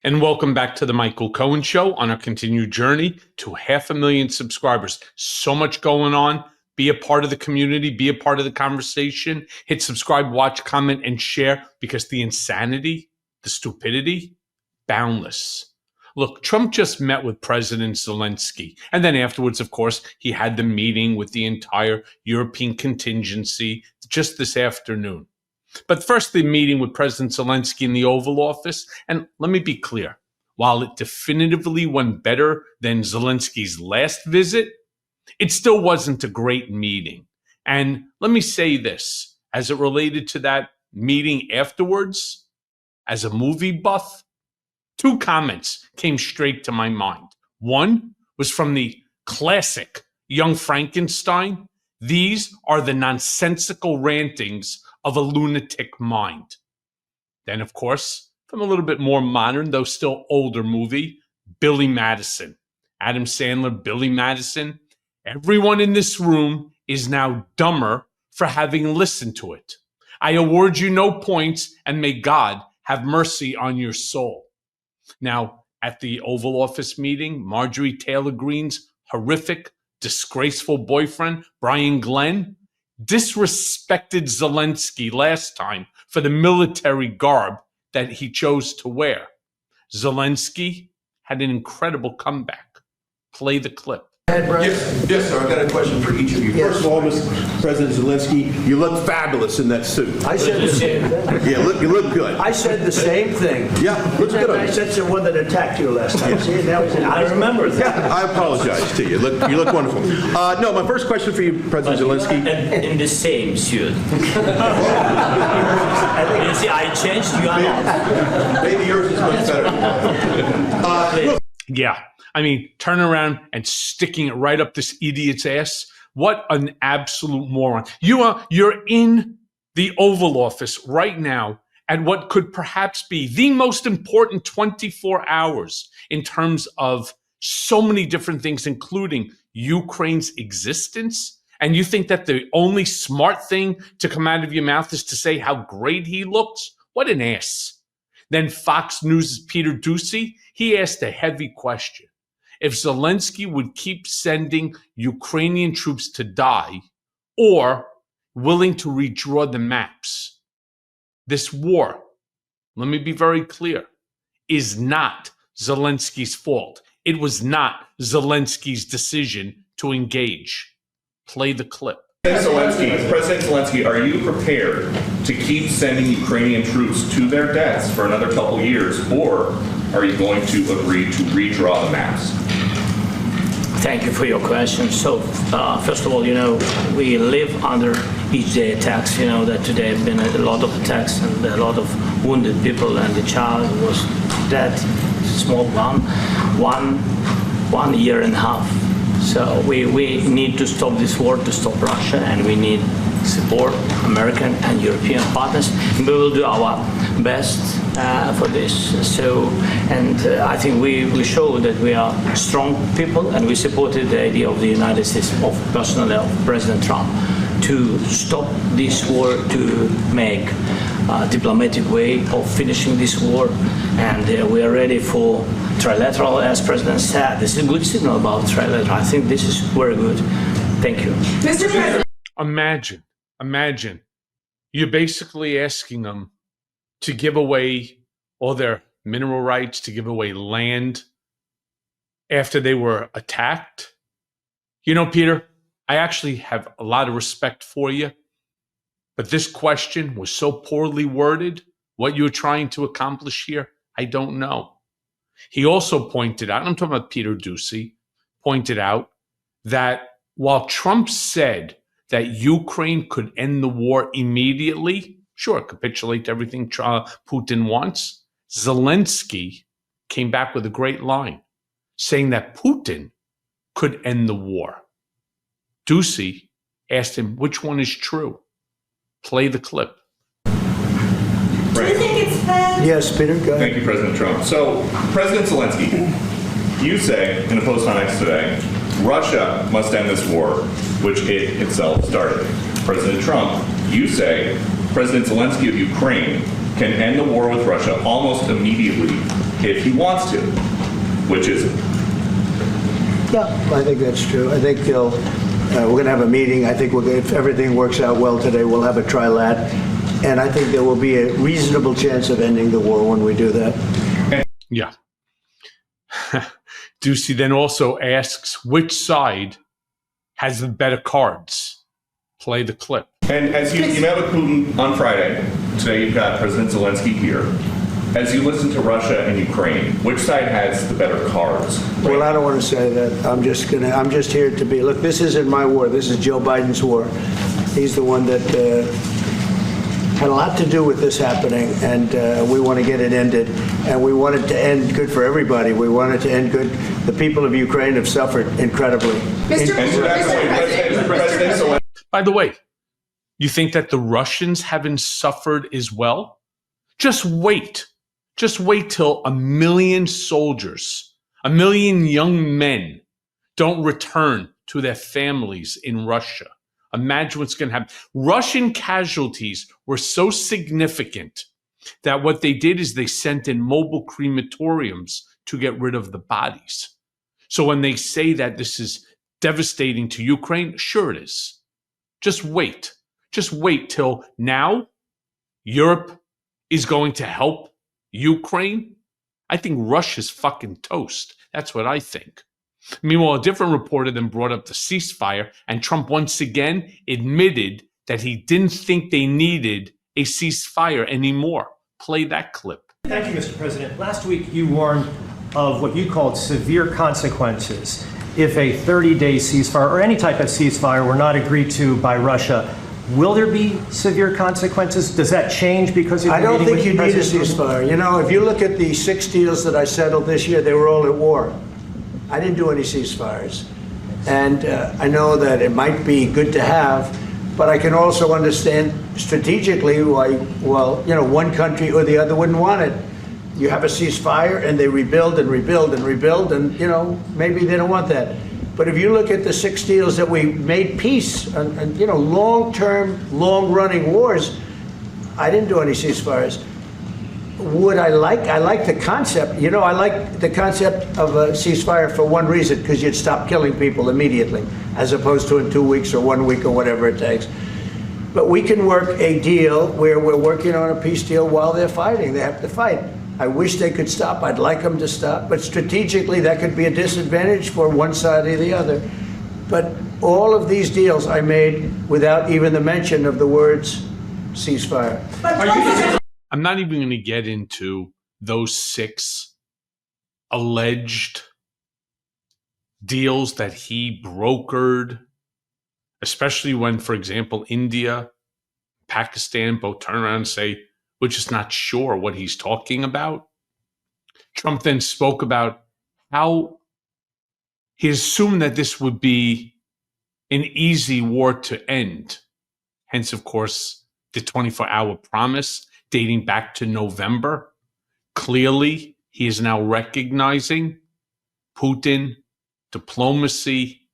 And welcome back to the Michael Cohen Show on our continued journey to 500,000 subscribers. So much going on. Be a part of the community. Be a part of the conversation. Hit subscribe, watch, comment, and share because the insanity, the stupidity, boundless. Look, Trump just met with President Zelenskyy. And then afterwards, of course, he had the meeting with the entire European contingency just this afternoon. But first, the meeting with President Zelenskyy in the Oval Office. And let me be clear, while it definitively went better than Zelensky's last visit, it still wasn't a great meeting. And let me say this, as it related to that meeting afterwards, as a movie buff, two comments came straight to my mind. One was from the classic Young Frankenstein. These are the nonsensical rantings of a lunatic mind. Then, of course, from a little bit more modern, though still older movie, Billy Madison. Adam Sandler, Billy Madison. Everyone in this room is now dumber for having listened to it. I award you no points, and may God have mercy on your soul. Now, at the Oval Office meeting, Marjorie Taylor Greene's horrific, disgraceful boyfriend, Brian Glenn, disrespected Zelenskyy last time for the military garb that he chose to wear. Zelenskyy had an incredible comeback. Play the clip. Yes, sir. I've got a question for each of you. First of all, Mr. President Zelenskyy, you look fabulous in that suit. I said the same thing. Yeah, you look good. I said the same thing. Yeah, looks good. I said the one that attacked you last time. See, that was it. I remember that. Yeah, I apologize to you. You look wonderful. No, my first question for you, President Zelenskyy. In the same suit. You see, I changed. You are not. Maybe yours is much better. Yeah. I mean, turn around and sticking it right up this idiot's ass. What an absolute moron. You're in the Oval Office right now at what could perhaps be the most important 24 hours in terms of so many different things, including Ukraine's existence. And you think that the only smart thing to come out of your mouth is to say how great he looks? What an ass. Then Fox News' Peter Doocy, he asked a heavy question. If Zelenskyy would keep sending Ukrainian troops to die or willing to redraw the maps. This war, let me be very clear, is not Zelenskyy's fault. It was not Zelenskyy's decision to engage. Play the clip. President Zelenskyy, are you prepared to keep sending Ukrainian troops to their deaths for another couple years, or are you going to agree to redraw the maps? Thank you for your question. So, first of all, we live under each day attacks. That today have been a lot of attacks and a lot of wounded people, and the child was dead, small one year and a half. So we need to stop this war, to stop Russia, and we need support American and European partners. And we will do our best for this. I think we show that we are strong people, and we supported the idea of the United States, personally of President Trump, to stop this war, to make a diplomatic way of finishing this war. And we are ready for trilateral, as President said. This is a good signal about trilateral. I think this is very good. Thank you. Mr. President. Imagine. You're basically asking them to give away all their mineral rights, to give away land after they were attacked. Peter, I actually have a lot of respect for you, but this question was so poorly worded. What you're trying to accomplish here, I don't know. He also pointed out, and I'm talking about Peter Doocy, pointed out that while Trump said that Ukraine could end the war immediately, sure, capitulate to everything Putin wants, Zelenskyy came back with a great line saying that Putin could end the war. Doocy asked him which one is true. Play the clip. Do you think it's fair? Yes, Peter, go ahead. Thank you, President Trump. So, President Zelenskyy, you say in a post on X today, Russia must end this war, which it itself started. President Trump, you say President Zelenskyy of Ukraine can end the war with Russia almost immediately if he wants to, which is it? Yeah, I think that's true. I think we're going to have a meeting. I think if everything works out well today, we'll have a trilat. And I think there will be a reasonable chance of ending the war when we do that. Yeah. Doocy then also asks which side has the better cards. Play the clip. And as you met with Putin on Friday, today you've got President Zelensky here. As you listen to Russia and Ukraine, which side has the better cards? Well, I don't want to say that. I'm just here to be. Look, this isn't my war. This is Joe Biden's war. He's the one that had a lot to do with this happening, and we want to get it ended. And we want it to end good for everybody. We want it to end good. The people of Ukraine have suffered incredibly. Mr. President. By the way, you think that the Russians haven't suffered as well? Just wait. Just wait till 1 million soldiers, 1 million young men don't return to their families in Russia. Imagine what's going to happen. Russian casualties were so significant that what they did is they sent in mobile crematoriums to get rid of the bodies. So when they say that this is devastating to Ukraine, sure it is. Just wait. Just wait till now Europe is going to help Ukraine. I think Russia's fucking toast. That's what I think. Meanwhile, a different reporter then brought up the ceasefire, and Trump once again admitted that he didn't think they needed a ceasefire anymore. Play that clip. Thank you, Mr. President. Last week you warned of what you called severe consequences if a 30-day ceasefire or any type of ceasefire were not agreed to by Russia. Will there be severe consequences? Does that change because of I don't think you need a President ceasefire. You know, if you look at the 6 deals that I settled this year, they were all at war. I didn't do any ceasefires. And I know that it might be good to have, but I can also understand strategically why, well, you know, one country or the other wouldn't want it. You have a ceasefire and they rebuild and rebuild and rebuild, and, you know, maybe they don't want that. But if you look at the 6 deals that we made peace and you know, long-term, long-running wars, I didn't do any ceasefires. Would I like the concept, you know, I like the concept of a ceasefire for one reason, because you'd stop killing people immediately, as opposed to in 2 weeks or 1 week or whatever it takes. But we can work a deal where we're working on a peace deal while they're fighting. They have to fight. I wish they could stop. I'd like them to stop. But strategically, that could be a disadvantage for one side or the other. But all of these deals I made without even the mention of the words ceasefire. I'm not even going to get into those 6 alleged deals that he brokered, especially when, for example, India, Pakistan both turn around and say, we're just not sure what he's talking about. Trump then spoke about how he assumed that this would be an easy war to end. Hence, of course, the 24-hour promise dating back to November. Clearly, he is now recognizing Putin, diplomacy.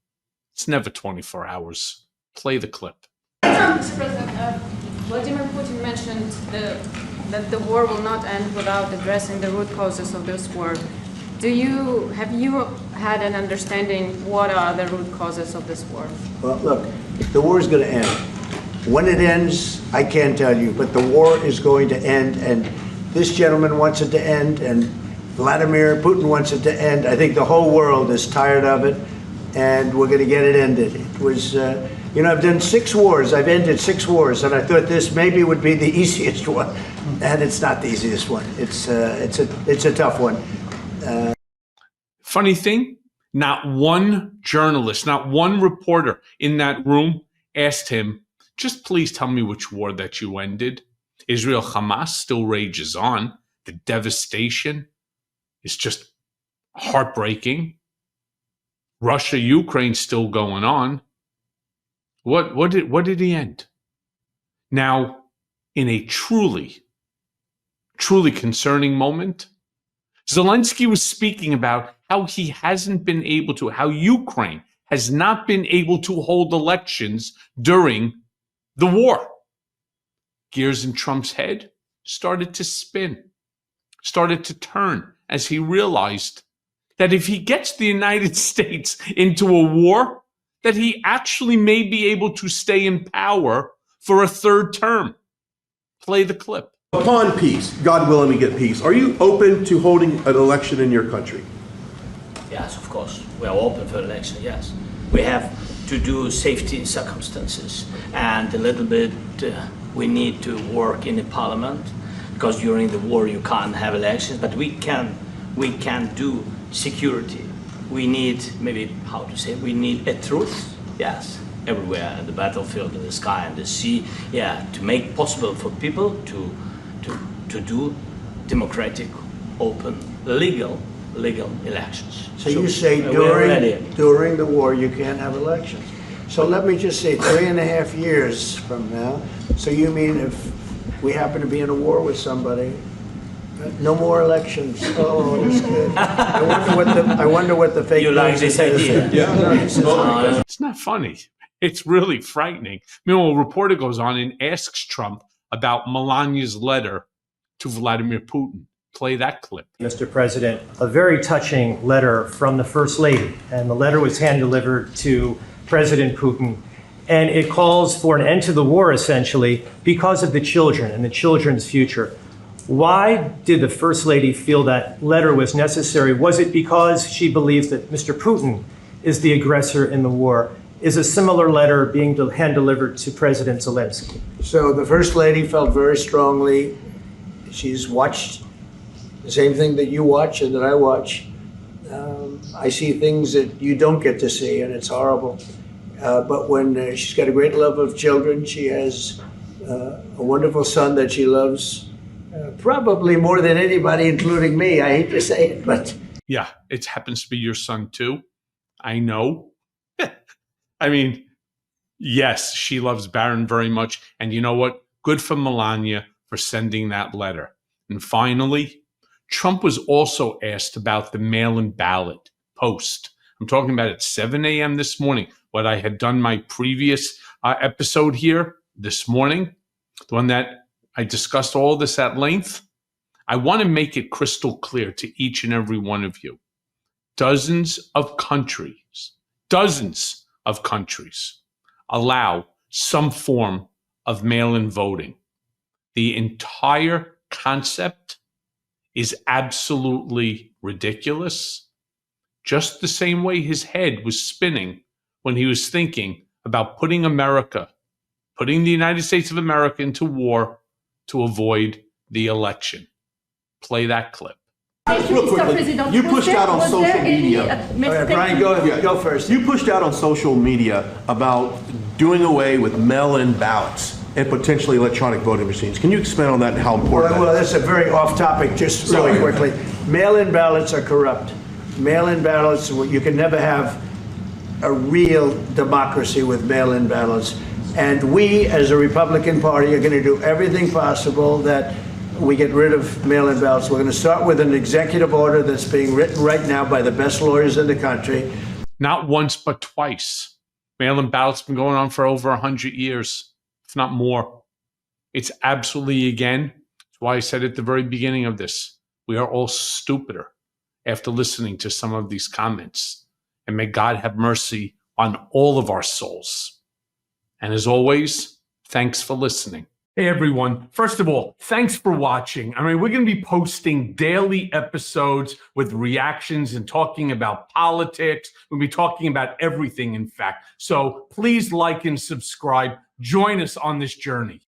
It's never 24 hours. Play the clip. Mr. President, Vladimir Putin mentioned that the war will not end without addressing the root causes of this war. Have you had an understanding what are the root causes of this war? Well, look, the war is going to end. When it ends, I can't tell you, but the war is going to end, and this gentleman wants it to end, and Vladimir Putin wants it to end. I think the whole world is tired of it, and we're going to get it ended. It was, you know, I've done 6 wars. I've ended 6 wars, and I thought this maybe would be the easiest one, and it's not the easiest one. It's a tough one. Funny thing, not one journalist, not one reporter in that room asked him, just please tell me which war that you ended. Israel-Hamas still rages on. The devastation is just heartbreaking. Russia-Ukraine still going on. What did he end? Now, in a truly concerning moment, Zelenskyy was speaking about how he hasn't been able to, how Ukraine has not been able to hold elections during the war. Gears in Trump's head started to spin, started to turn. as he realized that if he gets the United States into a war, that he actually may be able to stay in power for a third term. Play the clip. Upon peace, God willing we get peace, are you open to holding an election in your country? Yes, of course. We are open for election, yes. We have to do safety circumstances, and a little bit we need to work in the parliament, because during the war you can't have elections, but we can do security. We need, maybe, how to say, we need a truth, yes, everywhere, in the battlefield, in the sky, in the sea, yeah, to make possible for people to do democratic, open, legal elections. So you say we're ready. during the war you can't have elections. So let me just say 3.5 years from now, so you mean if we happen to be in a war with somebody, no more elections? Oh, that's good. I wonder what the fake You like news this is. idea? Yeah. It's not funny. It's really frightening. Meanwhile, a reporter goes on and asks Trump about Melania's letter to Vladimir Putin. Play that clip. Mr. President, a very touching letter from the First Lady, and the letter was hand-delivered to President Putin, and it calls for an end to the war, essentially, because of the children and the children's future. Why did the First Lady feel that letter was necessary? Was it because she believes that Mr. Putin is the aggressor in the war? Is a similar letter being hand-delivered to President Zelenskyy? So the First Lady felt very strongly. She's watched the same thing that you watch and that I watch. I see things that you don't get to see, and it's horrible. But when she's got a great love of children, she has a wonderful son that she loves, probably more than anybody, including me. I hate to say it, but... Yeah, it happens to be your son too. I know. I mean, yes, she loves Barron very much. And you know what? Good for Melania for sending that letter. And finally, Trump was also asked about the mail-in ballot post. I'm talking about at 7 a.m. this morning, what I had done my previous episode here this morning, the one that I discussed all this at length. I want to make it crystal clear to each and every one of you. Dozens of countries allow some form of mail-in voting. The entire concept is absolutely ridiculous, just the same way his head was spinning when he was thinking about putting the United States of America into war to avoid the election. Play that clip. Real quickly, you pushed out on social media. All right, Brian, go first. You pushed out on social media about doing away with mail-in ballots and potentially electronic voting machines. Can you expand on that and how important Well, that is? that's a very off-topic, just really quickly. Mail-in ballots are corrupt. Mail-in ballots, you can never have a real democracy with mail-in ballots. And we, as a Republican Party, are going to do everything possible that we get rid of mail-in ballots. We're going to start with an executive order that's being written right now by the best lawyers in the country. Not once, but twice. Mail-in ballots been going on for over 100 years, if not more. It's absolutely, again, that's why I said at the very beginning of this, we are all stupider after listening to some of these comments. And may God have mercy on all of our souls. And as always, thanks for listening. Hey everyone, first of all, thanks for watching. I mean, we're going to be posting daily episodes with reactions and talking about politics. We'll be talking about everything, in fact. So please like and subscribe. Join us on this journey.